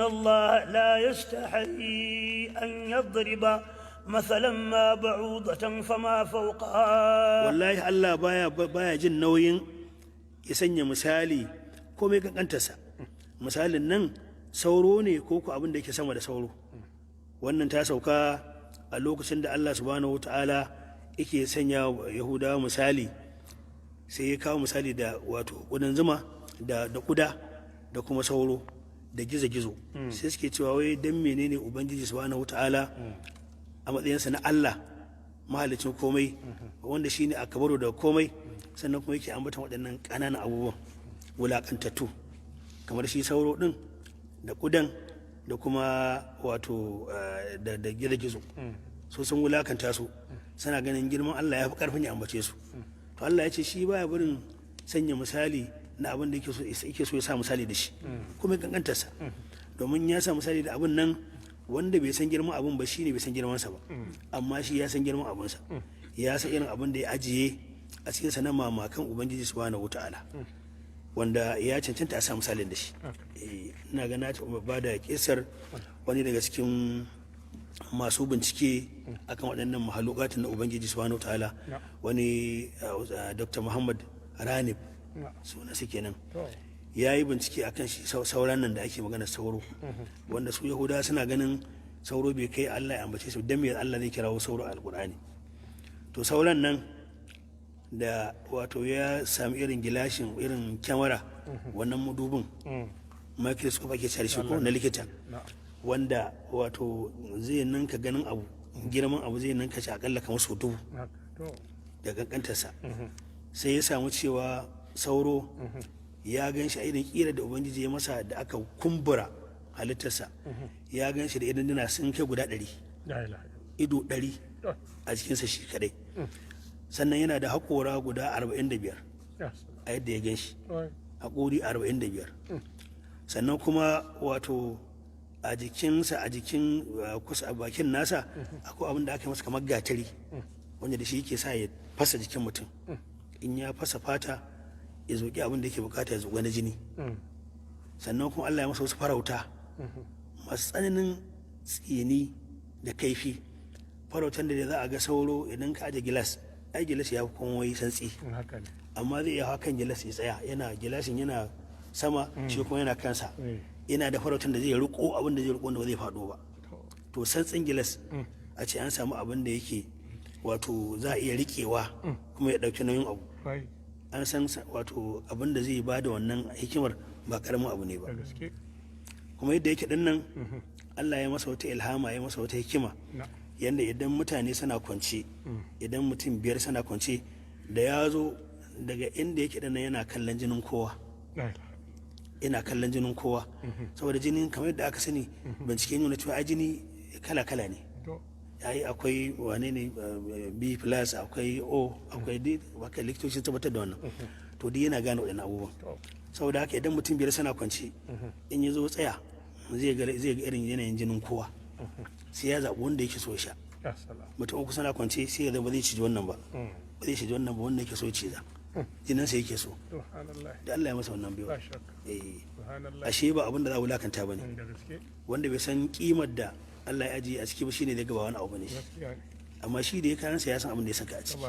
الله لا يستحي أن يضرب مثلا ما بعوضة فما فوقها. wallahi Allah baya jin nauyin ya sanya misali komai kankantarsa. Misalin nan sauro ne ko ku abin da yake sama da sauro. Wannan ta sauka a lokacin da Allah subhanahu wataala yake sanya Yahudawa misali, sai ya kawo misali da wato ƙudan zuma da ƙuda da kuma sauro da gizo-gizo. Sai suke cewa wai dan menene Ubangiji subhanahu wataala a matsayinsa na Allah mahalicin komai wanda shine akabaru da komai, sannan kuma yake ambatan waɗannan ƙananan abubuwan wulaƙantattu kamar shi sauro ɗin da ƙudan da kuma wato da gizo-gizo. So sun wulakanta su, suna ganin girman Allah ya fi ƙarfin ya ambace su. To Allah ya ce shi baya barin sanya misali na abin da yake so ya sa misali da shi kuma kankantarsa, domin ya sa misali da abin nan wanda bai san girman abin ba shine bai san girmansa ba, amma shi ya san girman abinsa, ya san irin abin da ya ajiye a cikin sa na mamakan Ubangiji subhanahu wataala wanda ya cancanta a sa misalin da shi. Ina ga na ba da kisar wani daga cikin masu bincike akan waɗannan mahalukatin na Ubangiji subhanahu wataala, wani Dr. Muhammad Ranib suna su kenan, ya yi bincike akan shi sauran nan da ake magana sauro, wanda su Yahudawa suna ganin sauro bai kai Allah ya ambace su, dan me Allah zai kirawo sauro a Alƙur'ani. To sauran nan da wato ya sami irin gilashin irin kyamara, wannan mudubin microscope ake cari shi ko na likita, wanda wato zai ninka ganin abu, girman abu zai ninka shi akalla kamar sau 1000 da kankantarsa. Sai ya samu cewa sauro ya gan shi a irin kira da Ubangiji ya masa da aka kumbura halittarsa, ya gan shi da idan dina sun kai guda 100, ido 100 a jikinsa shi kadai, sannan yana da haƙora guda 45 a yadda ya gan shi, haƙori 45. Sannan kuma wato a jikinsa, a jikin kusa a bakin nasa akwai abin da aka masa kamar gatari wanda da shi yake sa ya fasa jikin mutum, in ya fasa fata ya zoki abin da yake bukata ya zoga na jini. Sannan kuma Allah ya masa wasu farauta masu tsananin tsini da kaifi, farautan da za a ga sauro idan ka aje gilas, ai gilas ya fi komai santsi, amma zai iya hakan gilas ya tsaya, yana gilashin yana sama shi kuma yana kansa, yana da farautan da zai riko abin da zai riko wanda ba zai faɗo ba. To santsin gilas a ce an samu abin da yake wato za a iya riƙewa kuma ya ɗauki nauyin abu, an san wato abin da zai ba da wannan hikimar ba karamin abu ne ba. Kuma yadda yake ɗin nan Allah ya masa wata ilhama, ya masa wata hikima, yadda idan mutane suna kwance, idan mutum 5 suna kwance, da ya zo daga inda yake ɗin nan yana kallon jinin kowa, ina kallon jinin kowa, saboda jinin kamar yadda aka sani bincike nuna cewa jini kala-kala ne. Yayi akwai wane ne B+, akwai O, akwai D, baka likitocin tabbatar da wannan. To dai yana gane waɗannan abubuwan. Saboda haka idan mutum 5 suna kwance, in ya zo tsaya zai ga irin yanayin jinin kowa, sai ya zaɓi wanda yake so ya sha. Mutum 3 suna kwance sai ya zama ba zai ciji wannan ba, ba zai ciji wannan ba, wanda yake so ciza jinansa yake so. Da Allah ya masa wannan biyu. Ashe ba abin da za a wulakanta ba ne, wanda bai san kimar da Allah ya ajiye a ciki ba shine da gaba wani abu ne shi, amma shi da ya kayansa ya san abin da ya saka a ciki.